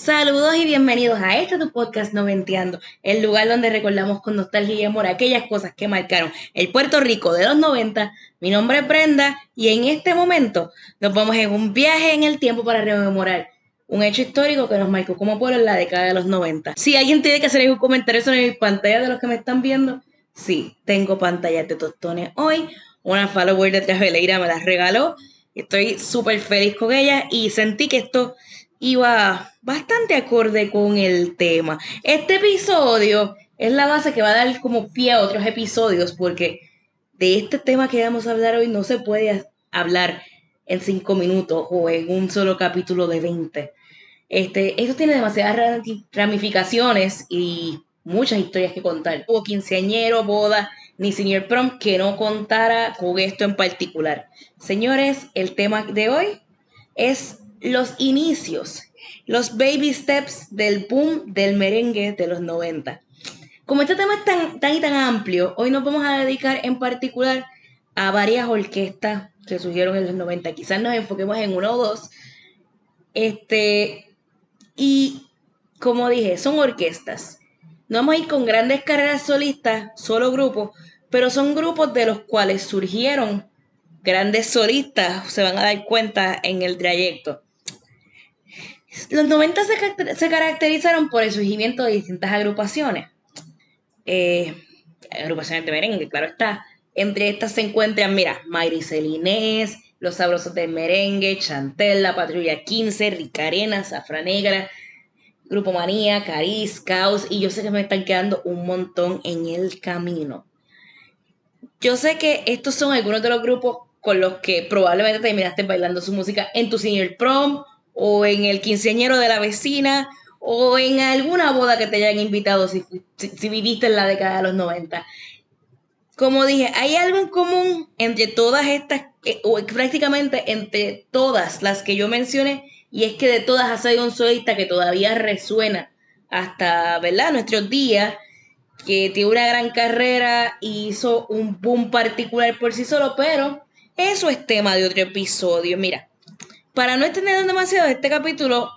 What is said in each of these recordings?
Saludos y bienvenidos a este tu podcast Noventeando, el lugar donde recordamos con nostalgia y amor aquellas cosas que marcaron el Puerto Rico de los 90. Mi nombre es Brenda y en este momento nos vamos en un viaje en el tiempo para rememorar un hecho histórico que nos marcó como pueblo en la década de los 90. Si alguien tiene que hacer un comentario sobre mis pantallas de los que me están viendo, sí, tengo pantallas de tostones hoy. Una follower de Traveleira me las regaló. Estoy súper feliz con ella y sentí que esto iba bastante acorde con el tema. Este episodio es la base que va a dar como pie a otros episodios, porque de este tema que vamos a hablar hoy no se puede hablar en 5 minutos o en un solo capítulo de 20. Esto tiene demasiadas ramificaciones y muchas historias que contar. Hubo quinceañero, boda, ni senior prom que no contara con esto en particular. Señores, el tema de hoy es los inicios, los baby steps del boom del merengue de los 90. Como este tema es tan y tan amplio, hoy nos vamos a dedicar en particular a varias orquestas que surgieron en los 90. Quizás nos enfoquemos en una o dos. Y como dije, son orquestas. No vamos a ir con grandes carreras solistas, solo grupos, pero son grupos de los cuales surgieron grandes solistas, se van a dar cuenta en el trayecto. Los 90 se caracterizaron por el surgimiento de distintas agrupaciones. Eh, Agrupaciones de merengue, claro está. Entre estas se encuentran, mira, Mayri Celinés, Los Sabrosos del Merengue, Chantel, La Patrulla 15, Rica Arena, Zafra Negra, Grupo Manía, Cariz, Caos, y yo sé que me están quedando un montón en el camino. Yo sé que estos son algunos de los grupos con los que probablemente terminaste bailando su música en tu senior prom o en el quinceañero de la vecina o en alguna boda que te hayan invitado si viviste en la década de los 90. Como dije, hay algo en común entre todas estas, o prácticamente entre todas las que yo mencioné, y es que de todas ha salido un solista que todavía resuena hasta, ¿verdad?, nuestros días, que tiene una gran carrera y hizo un boom particular por sí solo, pero eso es tema de otro episodio. Mira, para no extender demasiado este capítulo,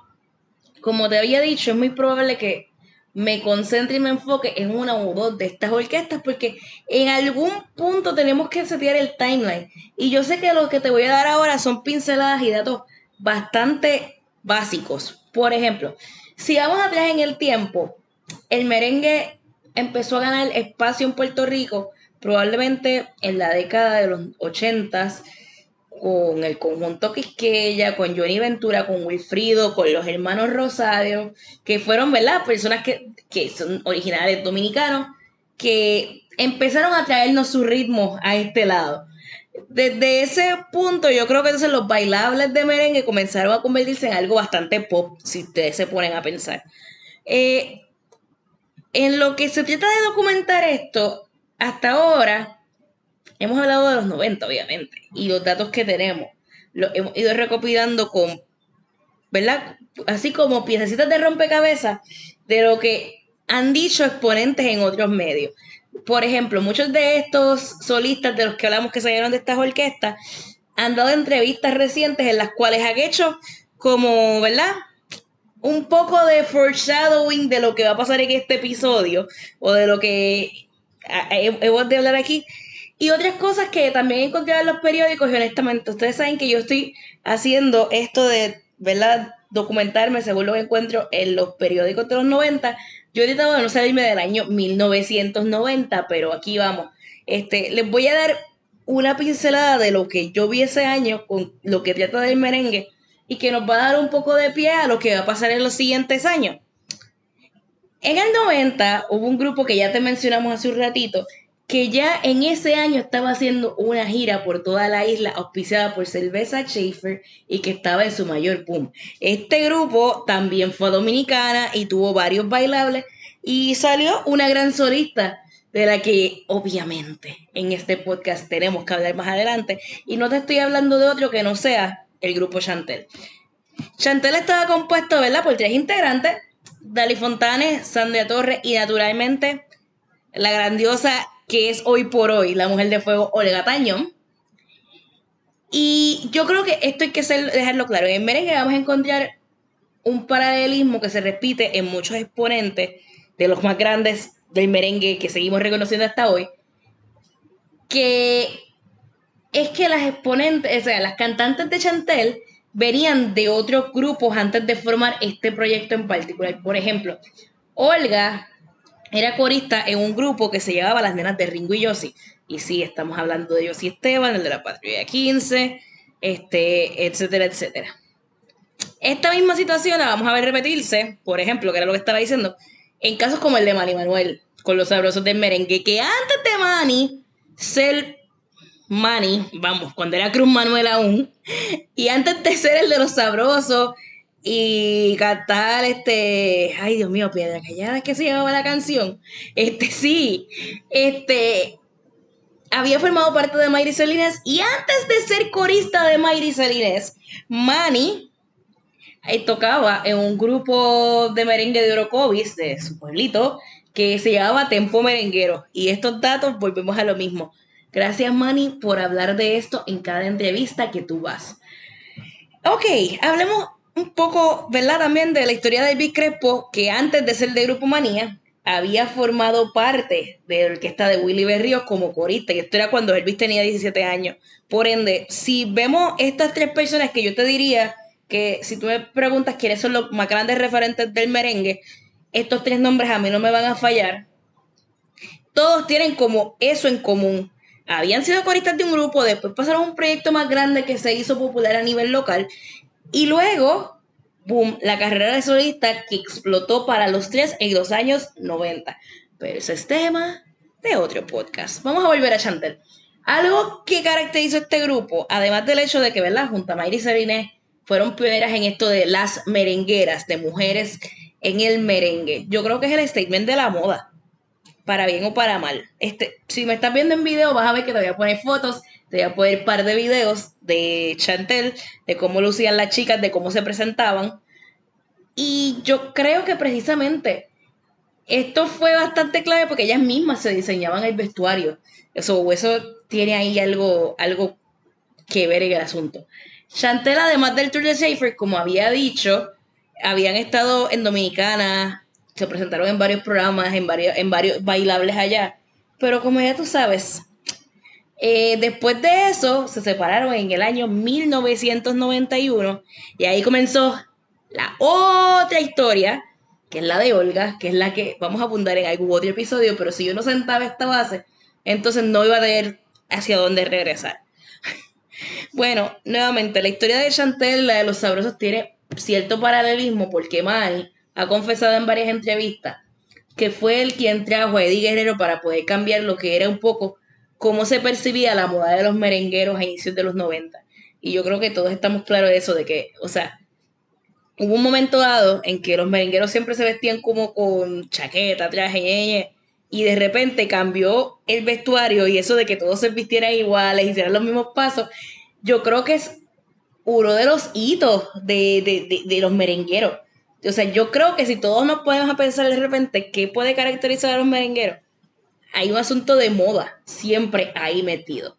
como te había dicho, es muy probable que me concentre y me enfoque en una o dos de estas orquestas porque en algún punto tenemos que setear el timeline. Y yo sé que lo que te voy a dar ahora son pinceladas y datos bastante básicos. Por ejemplo, si vamos atrás en el tiempo, el merengue empezó a ganar espacio en Puerto Rico probablemente en la década de los 80 con el conjunto Quisqueya, con Johnny Ventura, con Wilfrido, con los hermanos Rosario, que fueron, ¿verdad?, personas que son originales dominicanos, que empezaron a traernos su ritmo a este lado. Desde ese punto, yo creo que entonces los bailables de merengue comenzaron a convertirse en algo bastante pop, si ustedes se ponen a pensar. Eh, en lo que se trata de documentar esto, hasta ahora, hemos hablado de los 90, obviamente, y los datos que tenemos los hemos ido recopilando con, ¿verdad? Así como piececitas de rompecabezas de lo que han dicho exponentes en otros medios. Por ejemplo, muchos de estos solistas de los que hablamos que salieron de estas orquestas han dado entrevistas recientes en las cuales han hecho como, ¿verdad?, un poco de foreshadowing de lo que va a pasar en este episodio o de lo que hemos de hablar aquí. Y otras cosas que también encontré en los periódicos y honestamente, ustedes saben que yo estoy haciendo esto de, ¿verdad?, documentarme según lo que encuentro en los periódicos de los 90. Yo he tratado de no salirme del año 1990, pero aquí vamos. Les voy a dar una pincelada de lo que yo vi ese año con lo que trata del merengue y que nos va a dar un poco de pie a lo que va a pasar en los siguientes años. En el 90 hubo un grupo que ya te mencionamos hace un ratito, que ya en ese año estaba haciendo una gira por toda la isla auspiciada por Cerveza Schaefer y que estaba en su mayor boom. Este grupo también fue dominicana y tuvo varios bailables y salió una gran solista de la que obviamente en este podcast tenemos que hablar más adelante y no te estoy hablando de otro que no sea el grupo Chantel. Chantel estaba compuesto, ¿verdad?, por tres integrantes: Dali Fontanes, Sandra Torres y naturalmente la grandiosa que es hoy por hoy la mujer de fuego Olga Tañón. Y yo creo que esto hay que dejarlo claro. En merengue vamos a encontrar un paralelismo que se repite en muchos exponentes de los más grandes del merengue que seguimos reconociendo hasta hoy, que es que las exponentes, o sea, las cantantes de Chantel venían de otros grupos antes de formar este proyecto en particular. Por ejemplo, Olga era corista en un grupo que se llamaba Las Nenas de Ringo y Yossi. Y sí, estamos hablando de Yossi Esteban, el de la Patrulla 15, etcétera, etcétera. Esta misma situación la vamos a ver repetirse, por ejemplo, que era lo que estaba diciendo, en casos como el de Manny Manuel, con los sabrosos del merengue, que antes de Manny ser Manny, vamos, cuando era Cruz Manuel aún, y antes de ser el de los sabrosos y cantar ay Dios mío, Piedra Callada, ¿qué se llamaba la canción? Sí, había formado parte de Mayri Celines y antes de ser corista de Mayri Celines, Manny tocaba en un grupo de merengue de Orocovis, de su pueblito, que se llamaba Tempo Merenguero. Y estos datos volvemos a lo mismo. Gracias, Manny, por hablar de esto en cada entrevista que tú vas. Ok, hablemos un poco, ¿verdad? También de la historia de Elvis Crespo, que antes de ser de Grupo Manía, había formado parte de la orquesta de Willy Berríos como corista, y esto era cuando Elvis tenía 17 años. Por ende, si vemos estas tres personas que yo te diría que si tú me preguntas quiénes son los más grandes referentes del merengue, estos tres nombres a mí no me van a fallar. Todos tienen como eso en común. Habían sido coristas de un grupo, después pasaron a un proyecto más grande que se hizo popular a nivel local y luego, boom, la carrera de solista que explotó para los tres en los años 90. Pero ese es tema de otro podcast. Vamos a volver a Chantel. Algo que caracterizó este grupo, además del hecho de que, ¿verdad? Junto a Mayri Celine fueron pioneras en esto de las merengueras, de mujeres en el merengue. Yo creo que es el statement de la moda, para bien o para mal. Si me estás viendo en video, vas a ver que te voy a poner fotos, te voy a poner un par de videos de Chantel, de cómo lucían las chicas, de cómo se presentaban. Y yo creo que precisamente esto fue bastante clave porque ellas mismas se diseñaban el vestuario. Eso tiene ahí algo que ver en el asunto. Chantel, además del Tour de Schaefer, como había dicho, habían estado en Dominicana, se presentaron en varios programas, en varios bailables allá. Pero como ya tú sabes, después de eso se separaron en el año 1991 y ahí comenzó la otra historia, que es la de Olga, que es la que vamos a abundar en algún otro episodio, pero si yo no sentaba esta base, entonces no iba a tener hacia dónde regresar. Bueno, nuevamente, la historia de Chantel, la de los sabrosos, tiene cierto paralelismo porque Manny ha confesado en varias entrevistas que fue él quien trajo a Eddie Guerrero para poder cambiar lo que era un poco cómo se percibía la moda de los merengueros a inicios de los 90. Y yo creo que todos estamos claros de eso, de que, o sea, hubo un momento dado en que los merengueros siempre se vestían como con chaqueta, traje, y de repente cambió el vestuario y eso de que todos se vistieran iguales, hicieran los mismos pasos. Yo creo que es uno de los hitos de los merengueros. O sea, yo creo que si todos nos podemos pensar de repente qué puede caracterizar a los merengueros, hay un asunto de moda siempre ahí metido.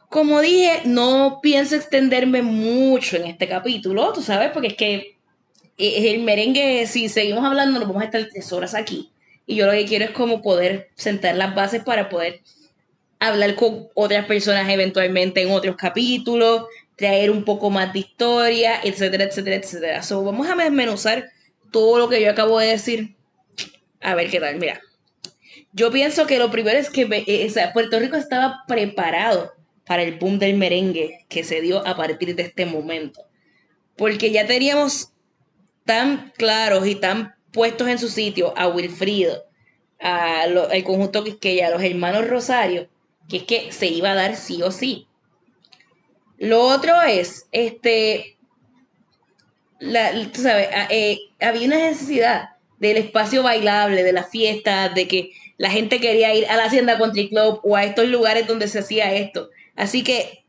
Como dije, no pienso extenderme mucho en este capítulo, tú sabes, porque es que el merengue, si seguimos hablando, nos vamos a estar 3 horas aquí. Y yo lo que quiero es como poder sentar las bases para poder hablar con otras personas eventualmente en otros capítulos, traer un poco más de historia, etcétera, etcétera, etcétera. So, vamos a desmenuzar todo lo que yo acabo de decir. A ver qué tal. Mira, yo pienso que lo primero es que o sea, Puerto Rico estaba preparado para el boom del merengue que se dio a partir de este momento. Porque ya teníamos tan claros y tan puestos en su sitio a Wilfrido, el conjunto Quisqueya, a los hermanos Rosario, que es que se iba a dar sí o sí. Lo otro es, tú sabes, había una necesidad del espacio bailable, de las fiestas, de que la gente quería ir a la Hacienda Country Club o a estos lugares donde se hacía esto. Así que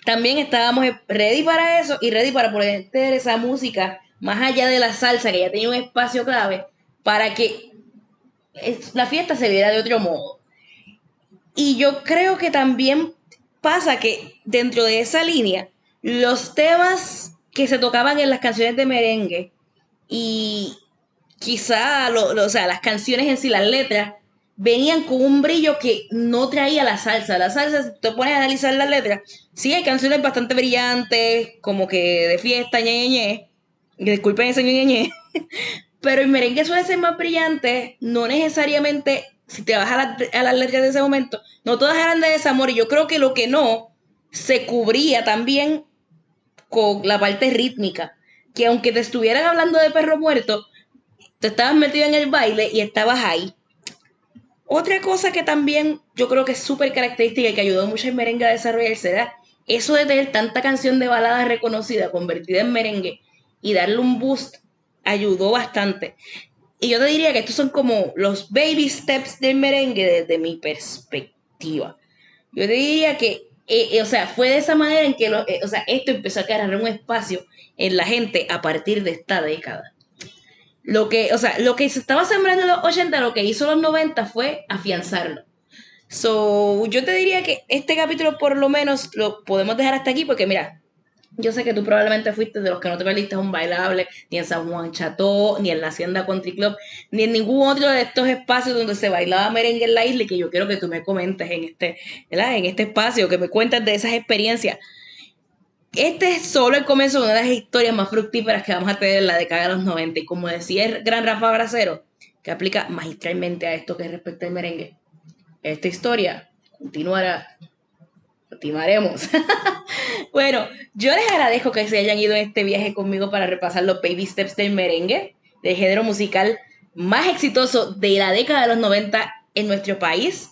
también estábamos ready para eso y ready para poder tener esa música más allá de la salsa, que ya tenía un espacio clave, para que la fiesta se viera de otro modo. Y yo creo que también pasa que dentro de esa línea, los temas que se tocaban en las canciones de merengue y quizá o sea, las canciones en sí, las letras, venían con un brillo que no traía la salsa. La salsa, si te pones a analizar las letras, sí hay canciones bastante brillantes, como que de fiesta, ñe. Disculpen ese ñe. Pero el merengue suele ser más brillante, no necesariamente, si te vas a las letras de ese momento, no todas eran de desamor, y yo creo que lo que no se cubría también con la parte rítmica, que aunque te estuvieran hablando de perro muerto, te estabas metido en el baile y estabas ahí. Otra cosa que también yo creo que es súper característica y que ayudó mucho al merengue a desarrollarse era eso de tener tanta canción de balada reconocida, convertida en merengue, y darle un boost, ayudó bastante. Y yo te diría que estos son como los baby steps del merengue desde mi perspectiva. Yo te diría que, o sea, fue de esa manera en que o sea, esto empezó a crear un espacio en la gente a partir de esta década. O sea, lo que se estaba sembrando en los 80, lo que hizo los 90 fue afianzarlo. So, yo te diría que este capítulo por lo menos lo podemos dejar hasta aquí porque mira, yo sé que tú probablemente fuiste de los que no te perdiste un bailable, ni en San Juan Cható, ni en la Hacienda Country Club, ni en ningún otro de estos espacios donde se bailaba merengue en la isla, y que yo quiero que tú me comentes en ¿verdad? En este espacio, que me cuentes de esas experiencias. Este es solo el comienzo de una de las historias más fructíferas que vamos a tener en la década de los 90. Y como decía el gran Rafa Bracero, que aplica magistralmente a esto que respecta al merengue, esta historia continuará. Continuaremos. Bueno, yo les agradezco que se hayan ido en este viaje conmigo para repasar los baby steps del merengue, del género musical más exitoso de la década de los 90 en nuestro país.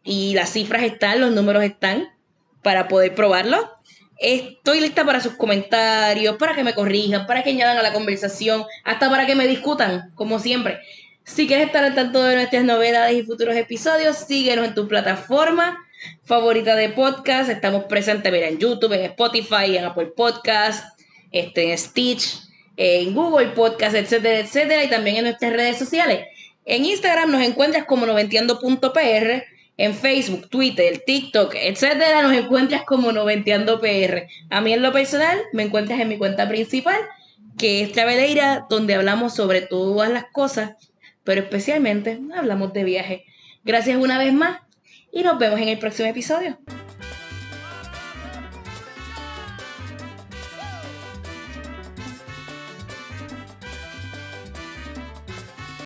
Y las cifras están, los números están para poder probarlo. Estoy lista para sus comentarios, para que me corrijan, para que añadan a la conversación, hasta para que me discutan, como siempre. Si quieres estar al tanto de nuestras novedades y futuros episodios, síguenos en tu plataforma favorita de podcast. Estamos presentes, mira, en YouTube, en Spotify, en Apple Podcast, en Stitch, en Google Podcast, etcétera, etcétera, y también en nuestras redes sociales. En Instagram nos encuentras como noventeando.pr, en Facebook, Twitter, TikTok, etcétera, nos encuentras como noventeando.pr. A mí en lo personal me encuentras en mi cuenta principal, que es Traveleira, donde hablamos sobre todas las cosas, pero especialmente hablamos de viaje. Gracias una vez más y nos vemos en el próximo episodio.